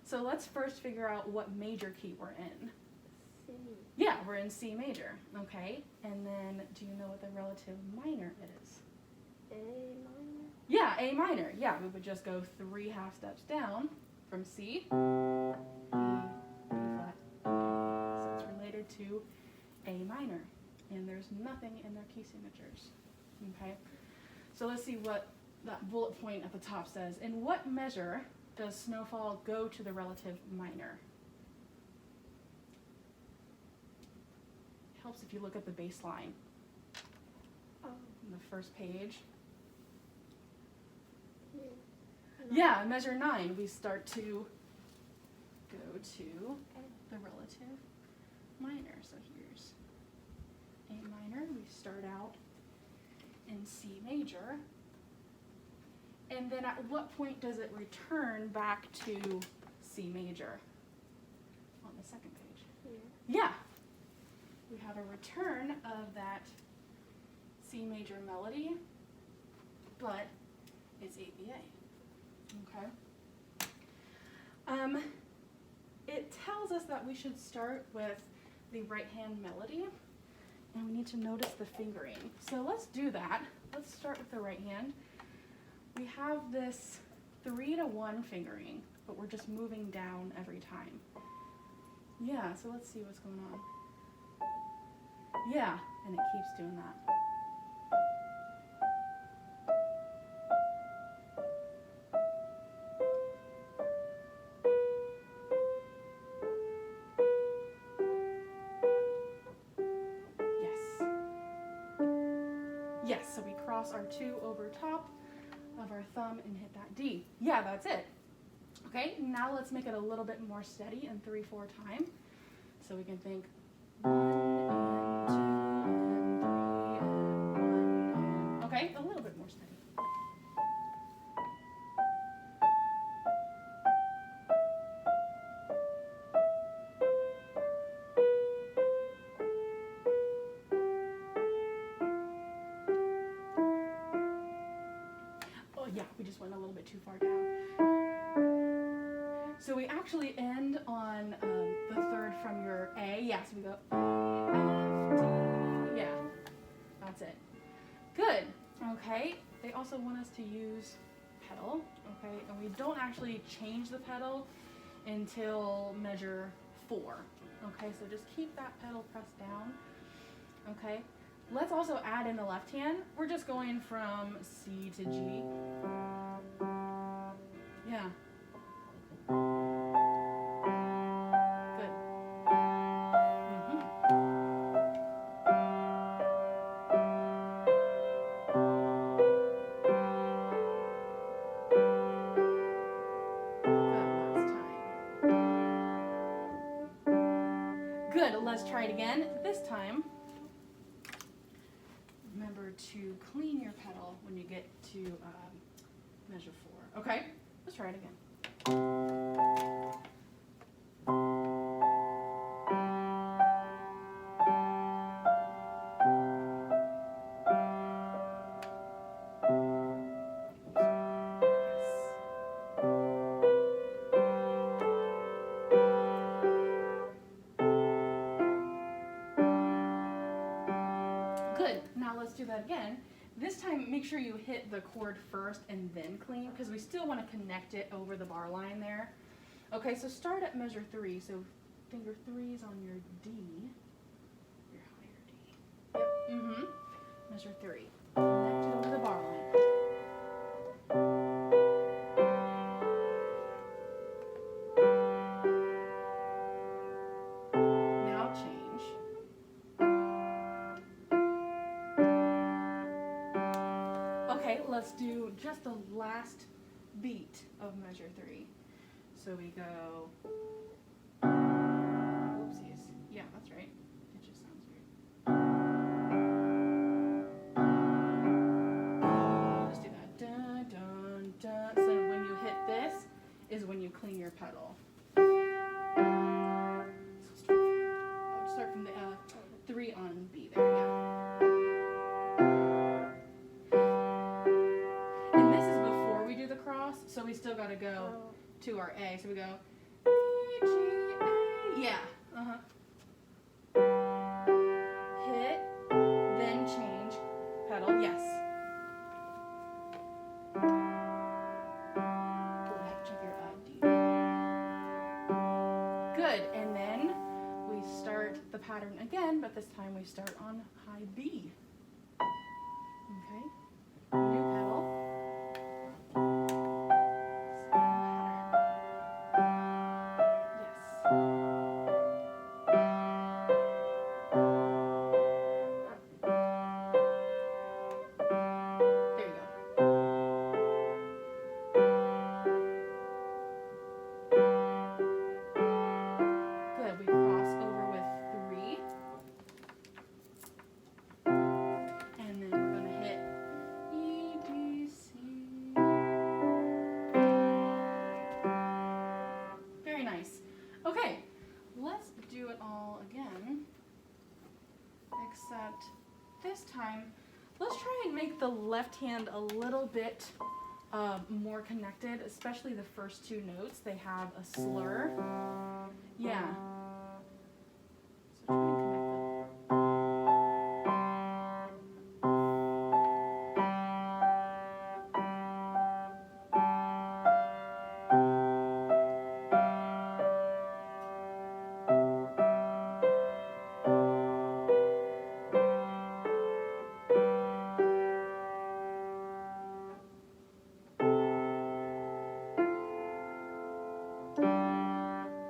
So let's first figure out what major key we're in. C. Yeah, we're in C major, okay? And then do you know what the relative minor is? A minor. Yeah, A minor. Yeah, we would just go 3 half steps down from C, B, B flat, A. So it's related to A minor. And there's nothing in their key signatures, okay? So let's see what that bullet point at the top says. In what measure does snowfall go to the relative minor? It helps if you look at the baseline Oh. on the first page. Yeah. Yeah, measure 9. We start to go to the relative minor. So here's A minor. We start out in C major. And then at what point does it return back to C major? On the second page. Yeah. Yeah. We have a return of that C major melody, but it's ABA. Okay. It tells us that we should start with the right hand melody, and we need to notice the fingering. So let's do that. Let's start with the right hand. We have this 3 to 1 fingering, but we're just moving down every time. Yeah, so let's see what's going on. Yeah, and it keeps doing that. Yes, so we cross our 2 over top of our thumb and hit that D. Yeah, that's it. Okay, now let's make it a little bit more steady in 3/4 time. So we can think 1 and 2 and 3 and 1 and, okay, a little bit more steady. Yeah, we just went a little bit too far down. So we actually end on the 3rd from your A. Yeah, so we go F, D. Yeah, that's it. Good. Okay. They also want us to use pedal. Okay, and we don't actually change the pedal until measure 4. Okay, so just keep that pedal pressed down. Okay. Let's also add in the left hand. We're just going from C to G. Yeah. Good. Good, let's try it again. This time, remember to clean your pedal when you get to measure 4. Okay, let's try it again. Good, now let's do that again. This time, make sure you hit the chord first and then clean, because we still want to connect it over the bar line there. Okay, so start at measure 3. So finger 3's on your D, your higher D. Yep, measure 3. Connect it over the bar line. Now change. Okay, let's do just the last beat of measure 3. So we go, whoopsies. Yeah, that's right. It just sounds weird. Let's do that. Dun, dun, dun. So when you hit this is when you clean your pedal. So start from the 3 on B there, yeah. And this is before we do the cross, so we still got to go to our A. So we go G, A. Yeah. Uh-huh. Hit, then change pedal. Yes. Oh, I have to check your D. Good. And then we start the pattern again, but this time we start on high B. Okay. New pedal. Okay, let's do it all again, except this time, let's try and make the left hand a little bit more connected, especially the first two notes. They have a slur. Yeah. So try and connect them.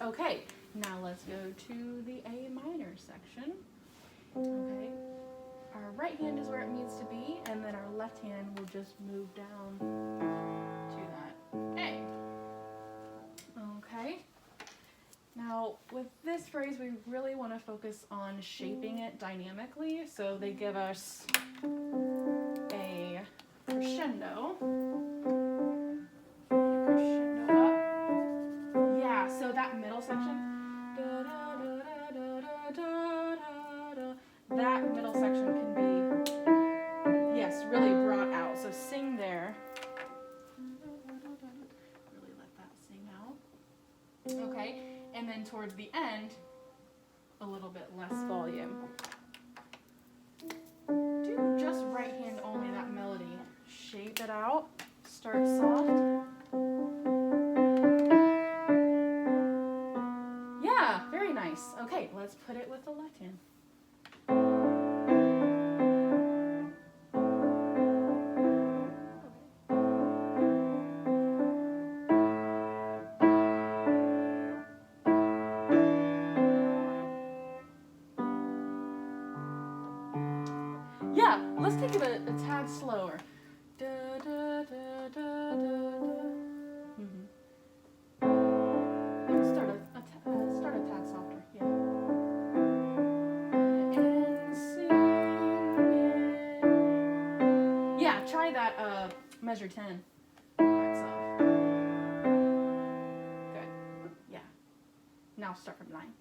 Okay, now let's go to the A minor section. Okay, our right hand is where it needs to be, and then our left hand will just move down to that A. Okay, now with this phrase, we really want to focus on shaping it dynamically, so they give us a crescendo. So that middle section, that middle section can be, yes, really brought out. So sing there. Really let that sing out. Okay, and then towards the end, a little bit less volume. Do just right hand only that melody. Shape it out, start soft. Very nice. Okay, let's put it with the left hand. Yeah, let's take it a tad slower. Da, da, da, da, da, da. Start a tad softer, yeah. And sing it. Yeah, try that measure 10 by itself. Good. Yeah. Now start from 9.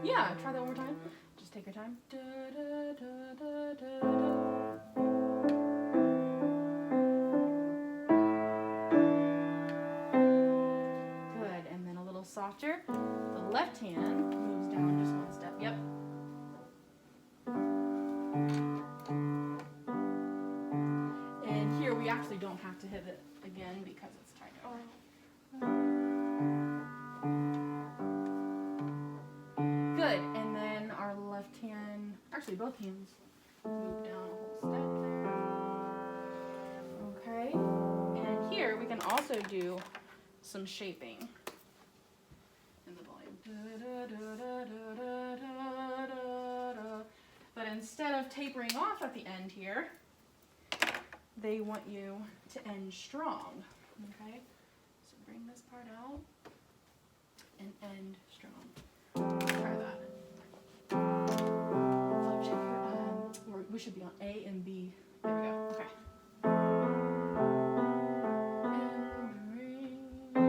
Yeah, try that one more time. Just take your time. Da, da, da, da, da, da. Good, and then a little softer. The left hand moves down just one step. Yep. And here we actually don't have to hit it again because it's tied over. Good, and then our left hand, actually both hands, move down a whole step there. Okay. also do some shaping in the volume. But instead of tapering off at the end here, they want you to end strong. Okay? So bring this part out and end strong. Try that. Flip checker. We should be on A and B. There we go. Okay. And bring it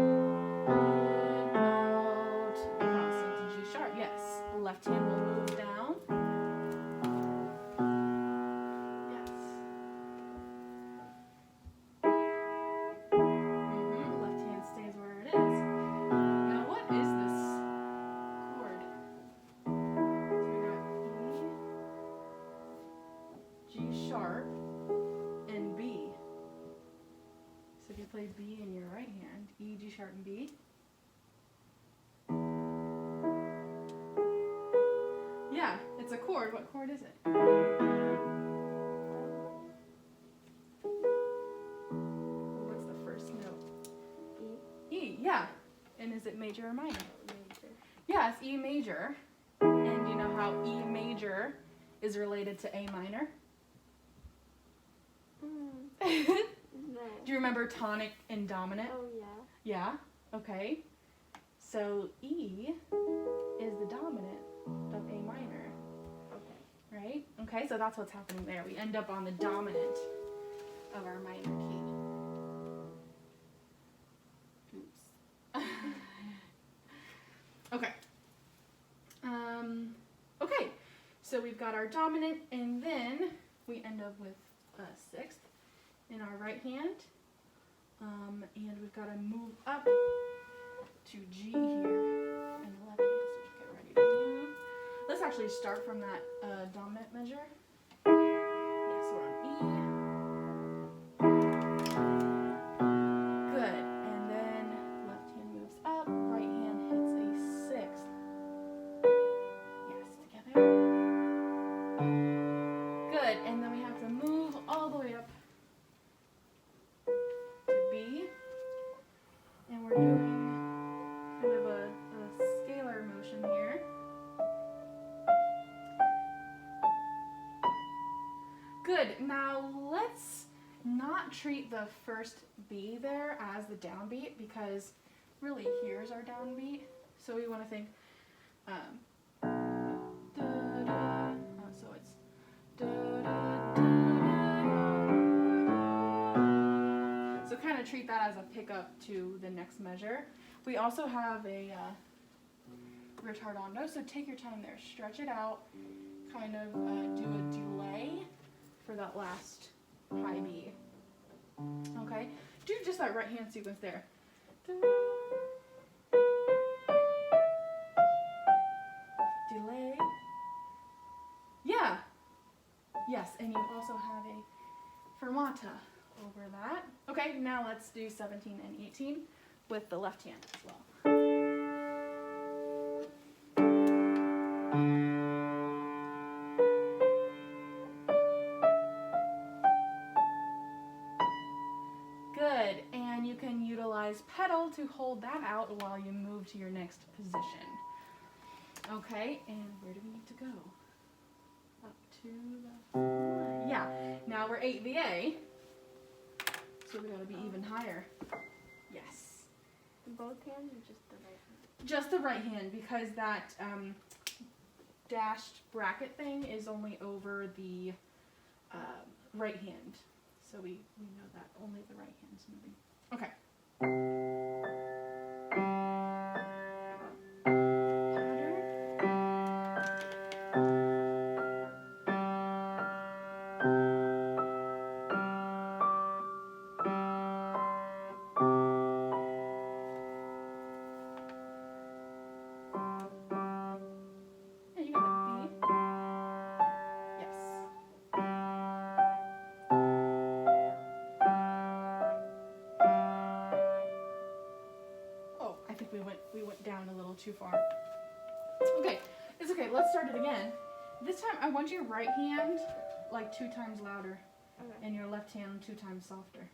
out across into G sharp. Yes. Left hand will move down. Yes. Left hand stays where it is. Now what is this chord? So we got E, G sharp, and B. So if you play B in your right hand, E, G sharp, and B. Yeah, it's a chord. What chord is it? What's the first note? E. E, yeah. And is it major or minor? Major. Yeah, it's E major. And you know how E major is related to A minor? No. Do you remember tonic and dominant? Oh yeah. Yeah, okay. So E is the dominant of A minor, Okay. right? Okay, so that's what's happening there. We end up on the dominant of our minor key. Oops. Okay. Okay, so we've got our dominant, and then we end up with a sixth in our right hand. And we've got to move up to G here in the left hand. So just get ready to move. Let's actually start from that dominant measure. Yes, we're on E. Good. And then left hand moves up, right hand hits a sixth. Yes, together. Good. And then we have to move all the way up to B. And we're doing kind of a scalar motion here. Good. Now let's not treat the first B there as the downbeat, because really here's our downbeat. So we want to think da, da, so it's da, da, da, da. So kind of treat that as a pickup to the next measure. We also have a retardando, so take your time there, stretch it out, kind of do a delay for that last high B. Okay, do just that right hand sequence there. Delay. Yeah. Yes, and you also have a fermata over that. Okay, now let's do 17 and 18 with the left hand as well. Good, and you can utilize pedal to hold that out while you move to your next position. Okay, and where do we need to go? Up to the one. Yeah, now we're 8 VA, so we gotta be even higher. Yes. Both hands or just the right hand? Just the right hand, because that dashed bracket thing is only over the right hand. So we know that only the right hand's moving. Okay. Yeah, you got the B. Yes. Oh, I think we went down a little too far. Okay, it's okay. Let's start it again. This time I want your right hand like 2 times louder Okay. and your left hand 2 times softer.